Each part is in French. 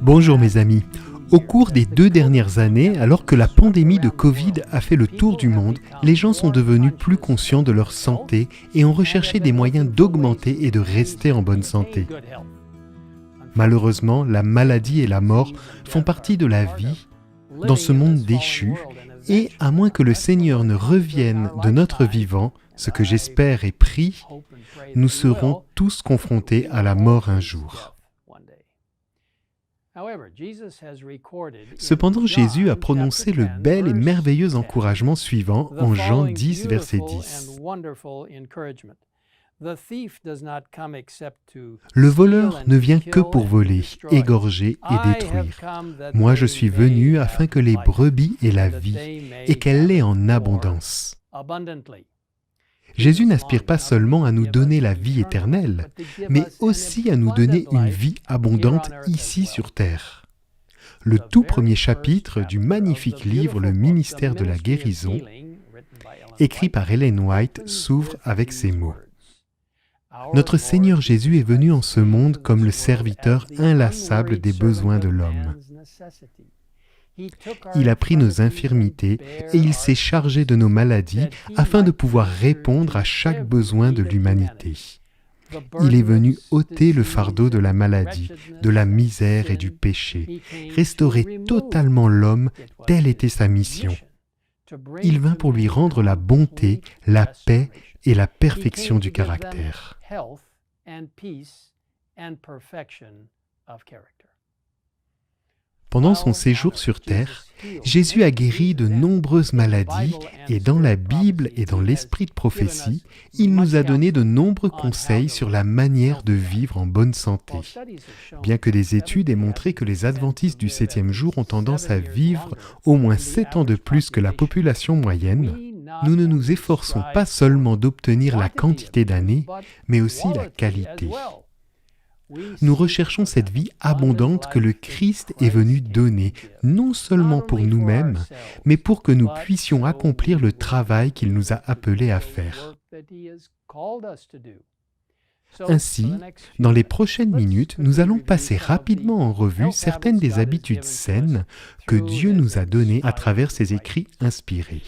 Bonjour mes amis. Au cours des 2 dernières années, alors que la pandémie de Covid a fait le tour du monde, les gens sont devenus plus conscients de leur santé et ont recherché des moyens d'augmenter et de rester en bonne santé. Malheureusement, la maladie et la mort font partie de la vie dans ce monde déchu et à moins que le Seigneur ne revienne de notre vivant, ce que j'espère et prie, nous serons tous confrontés à la mort un jour. Cependant, Jésus a prononcé le bel et merveilleux encouragement suivant en Jean 10, verset 10. Le voleur ne vient que pour voler, égorger et détruire. Moi, je suis venu afin que les brebis aient la vie et qu'elle l'ait en abondance. Jésus n'aspire pas seulement à nous donner la vie éternelle, mais aussi à nous donner une vie abondante ici sur terre. Le tout premier chapitre du magnifique livre Le ministère de la guérison, écrit par Ellen White, s'ouvre avec ces mots. Notre Seigneur Jésus est venu en ce monde comme le serviteur inlassable des besoins de l'homme. Il a pris nos infirmités et il s'est chargé de nos maladies afin de pouvoir répondre à chaque besoin de l'humanité. Il est venu ôter le fardeau de la maladie, de la misère et du péché, restaurer totalement l'homme, telle était sa mission. Il vint pour lui rendre la bonté, la paix et la perfection du caractère. Pendant son séjour sur terre, Jésus a guéri de nombreuses maladies et dans la Bible et dans l'esprit de prophétie, il nous a donné de nombreux conseils sur la manière de vivre en bonne santé. Bien que des études aient montré que les adventistes du 7e jour ont tendance à vivre au moins 7 ans de plus que la population moyenne, nous ne nous efforçons pas seulement d'obtenir la quantité d'années, mais aussi la qualité. Nous recherchons cette vie abondante que le Christ est venu donner, non seulement pour nous-mêmes, mais pour que nous puissions accomplir le travail qu'il nous a appelés à faire. Ainsi, dans les prochaines minutes, nous allons passer rapidement en revue certaines des habitudes saines que Dieu nous a données à travers ses écrits inspirés.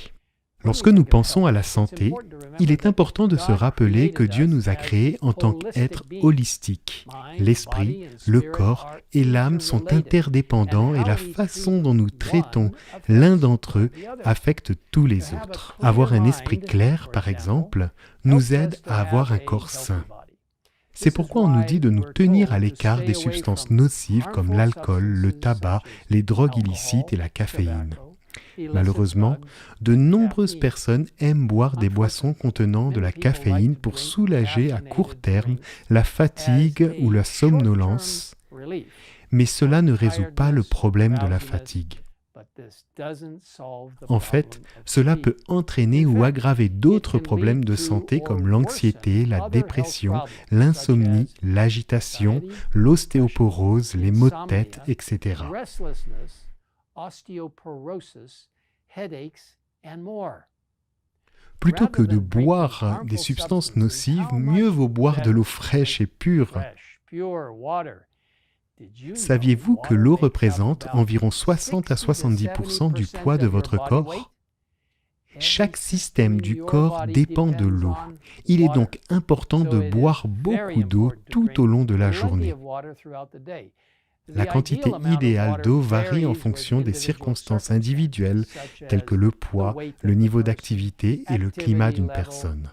Lorsque nous pensons à la santé, il est important de se rappeler que Dieu nous a créés en tant qu'êtres holistiques. L'esprit, le corps et l'âme sont interdépendants et la façon dont nous traitons l'un d'entre eux affecte tous les autres. Avoir un esprit clair, par exemple, nous aide à avoir un corps sain. C'est pourquoi on nous dit de nous tenir à l'écart des substances nocives comme l'alcool, le tabac, les drogues illicites et la caféine. Malheureusement, de nombreuses personnes aiment boire des boissons contenant de la caféine pour soulager à court terme la fatigue ou la somnolence, mais cela ne résout pas le problème de la fatigue. En fait, cela peut entraîner ou aggraver d'autres problèmes de santé comme l'anxiété, la dépression, l'insomnie, l'agitation, l'ostéoporose, les maux de tête, etc. Plutôt que de boire des substances nocives, mieux vaut boire de l'eau fraîche et pure. Saviez-vous que l'eau représente environ 60 à 70% du poids de votre corps? Chaque système du corps dépend de l'eau. Il est donc important de boire beaucoup d'eau tout au long de la journée. La quantité idéale d'eau varie en fonction des circonstances individuelles telles que le poids, le niveau d'activité et le climat d'une personne.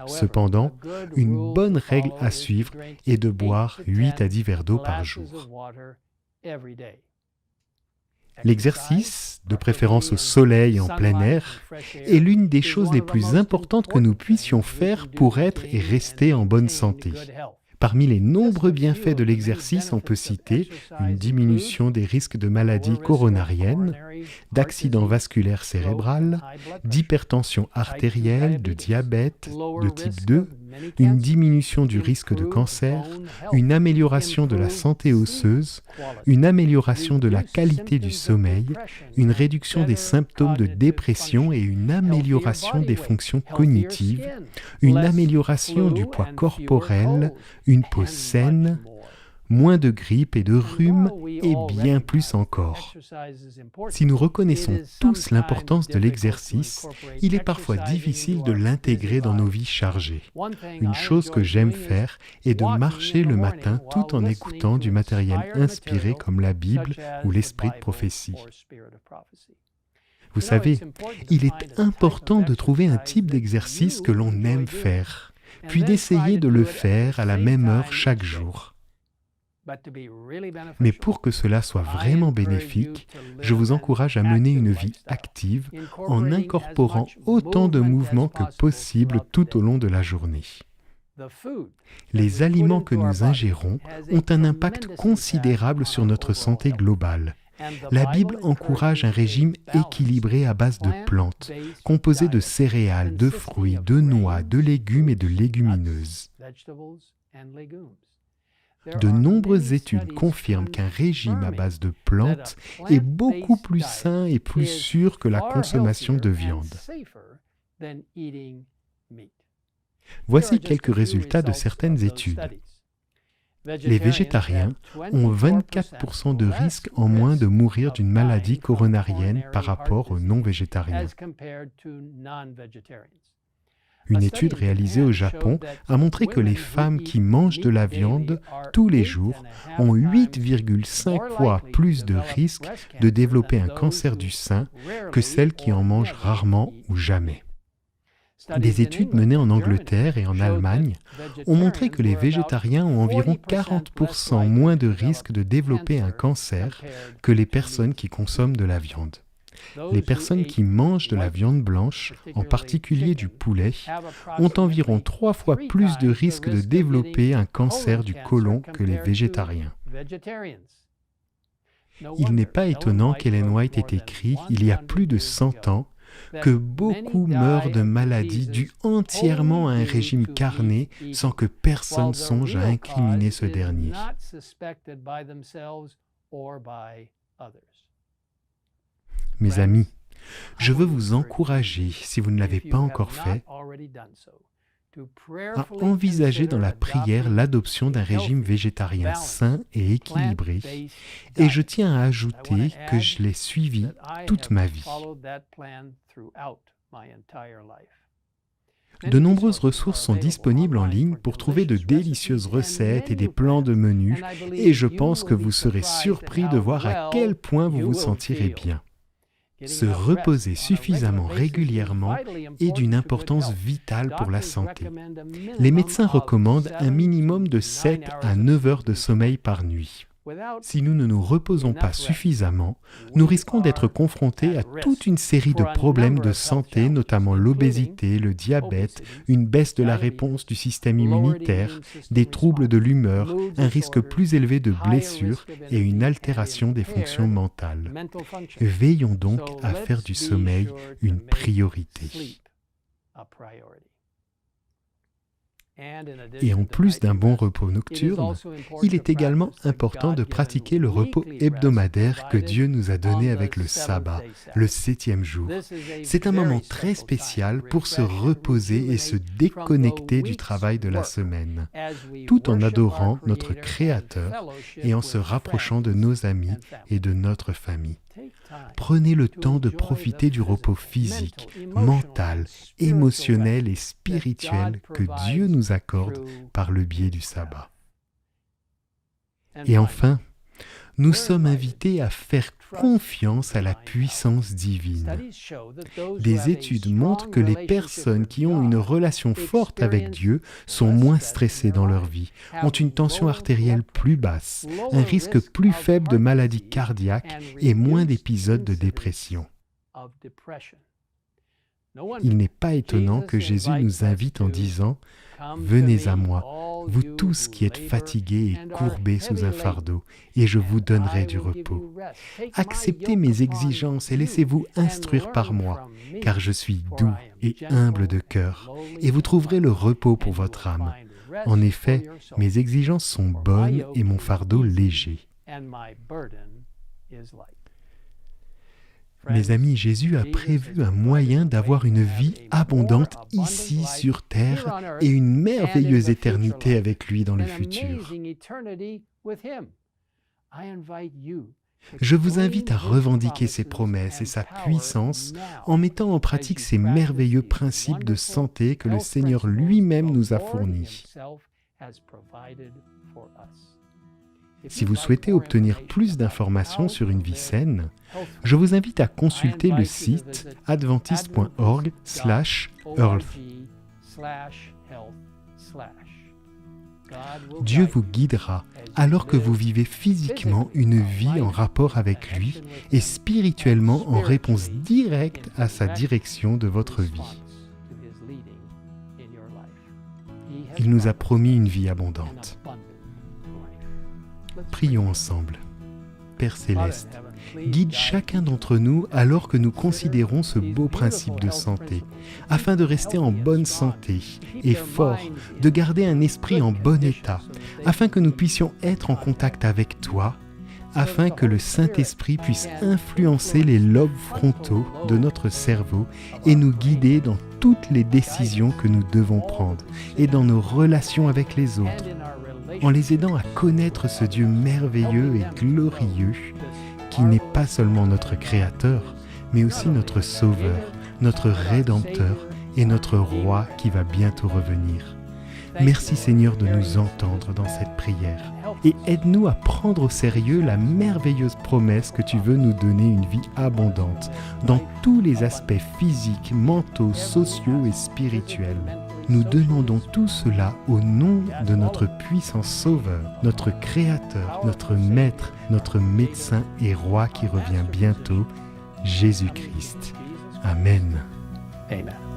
Cependant, une bonne règle à suivre est de boire 8 à 10 verres d'eau par jour. L'exercice, de préférence au soleil en plein air, est l'une des choses les plus importantes que nous puissions faire pour être et rester en bonne santé. Parmi les nombreux bienfaits de l'exercice, on peut citer une diminution des risques de maladies coronariennes, d'accidents vasculaires cérébrales, d'hypertension artérielle, de diabète de type 2, une diminution du risque de cancer, une amélioration de la santé osseuse, une amélioration de la qualité du sommeil, une réduction des symptômes de dépression et une amélioration des fonctions cognitives, une amélioration du poids corporel, une peau saine, moins de grippe et de rhume, et bien plus encore. Si nous reconnaissons tous l'importance de l'exercice, il est parfois difficile de l'intégrer dans nos vies chargées. Une chose que j'aime faire est de marcher le matin tout en écoutant du matériel inspiré comme la Bible ou l'Esprit de prophétie. Vous savez, il est important de trouver un type d'exercice que l'on aime faire, puis d'essayer de le faire à la même heure chaque jour. Mais pour que cela soit vraiment bénéfique, je vous encourage à mener une vie active en incorporant autant de mouvements que possible tout au long de la journée. Les aliments que nous ingérons ont un impact considérable sur notre santé globale. La Bible encourage un régime équilibré à base de plantes, composé de céréales, de fruits, de noix, de légumes et de légumineuses. De nombreuses études confirment qu'un régime à base de plantes est beaucoup plus sain et plus sûr que la consommation de viande. Voici quelques résultats de certaines études. Les végétariens ont 24% de risque en moins de mourir d'une maladie coronarienne par rapport aux non-végétariens. Une étude réalisée au Japon a montré que les femmes qui mangent de la viande tous les jours ont 8,5 fois plus de risque de développer un cancer du sein que celles qui en mangent rarement ou jamais. Des études menées en Angleterre et en Allemagne ont montré que les végétariens ont environ 40% moins de risque de développer un cancer que les personnes qui consomment de la viande. Les personnes qui mangent de la viande blanche, en particulier du poulet, ont environ 3 fois plus de risque de développer un cancer du côlon que les végétariens. Il n'est pas étonnant qu'Ellen White ait écrit, il y a plus de 100 ans, que beaucoup meurent de maladies dues entièrement à un régime carné sans que personne songe à incriminer ce dernier. Mes amis, je veux vous encourager, si vous ne l'avez pas encore fait, à envisager dans la prière l'adoption d'un régime végétarien sain et équilibré, et je tiens à ajouter que je l'ai suivi toute ma vie. De nombreuses ressources sont disponibles en ligne pour trouver de délicieuses recettes et des plans de menus, et je pense que vous serez surpris de voir à quel point vous vous sentirez bien. Se reposer suffisamment régulièrement est d'une importance vitale pour la santé. Les médecins recommandent un minimum de 7 à 9 heures de sommeil par nuit. Si nous ne nous reposons pas suffisamment, nous risquons d'être confrontés à toute une série de problèmes de santé, notamment l'obésité, le diabète, une baisse de la réponse du système immunitaire, des troubles de l'humeur, un risque plus élevé de blessures et une altération des fonctions mentales. Veillons donc à faire du sommeil une priorité. Et en plus d'un bon repos nocturne, il est également important de pratiquer le repos hebdomadaire que Dieu nous a donné avec le sabbat, le 7e jour. C'est un moment très spécial pour se reposer et se déconnecter du travail de la semaine, tout en adorant notre Créateur et en se rapprochant de nos amis et de notre famille. Prenez le temps de profiter du repos physique, mental, émotionnel et spirituel que Dieu nous accorde par le biais du sabbat. Et enfin, nous sommes invités à faire confiance à la puissance divine. Des études montrent que les personnes qui ont une relation forte avec Dieu sont moins stressées dans leur vie, ont une tension artérielle plus basse, un risque plus faible de maladies cardiaques et moins d'épisodes de dépression. Il n'est pas étonnant que Jésus nous invite en disant « Venez à moi, vous tous qui êtes fatigués et courbés sous un fardeau, et je vous donnerai du repos. Acceptez mes exigences et laissez-vous instruire par moi, car je suis doux et humble de cœur, et vous trouverez le repos pour votre âme. En effet, mes exigences sont bonnes et mon fardeau léger. » Mes amis, Jésus a prévu un moyen d'avoir une vie abondante ici sur terre et une merveilleuse éternité avec lui dans le futur. Je vous invite à revendiquer ses promesses et sa puissance en mettant en pratique ces merveilleux principes de santé que le Seigneur lui-même nous a fournis. Si vous souhaitez obtenir plus d'informations sur une vie saine, je vous invite à consulter le site adventiste.org/health. Dieu vous guidera alors que vous vivez physiquement une vie en rapport avec lui et spirituellement en réponse directe à sa direction de votre vie. Il nous a promis une vie abondante. Prions ensemble. Père Céleste, guide chacun d'entre nous alors que nous considérons ce beau principe de santé, afin de rester en bonne santé et fort, de garder un esprit en bon état, afin que nous puissions être en contact avec toi, afin que le Saint-Esprit puisse influencer les lobes frontaux de notre cerveau et nous guider dans toutes les décisions que nous devons prendre et dans nos relations avec les autres, en les aidant à connaître ce Dieu merveilleux et glorieux qui n'est pas seulement notre Créateur, mais aussi notre Sauveur, notre Rédempteur et notre Roi qui va bientôt revenir. Merci Seigneur de nous entendre dans cette prière et aide-nous à prendre au sérieux la merveilleuse promesse que tu veux nous donner une vie abondante dans tous les aspects physiques, mentaux, sociaux et spirituels. Nous demandons tout cela au nom de notre puissant Sauveur, notre Créateur, notre Maître, notre Médecin et Roi qui revient bientôt, Jésus-Christ. Amen. Amen.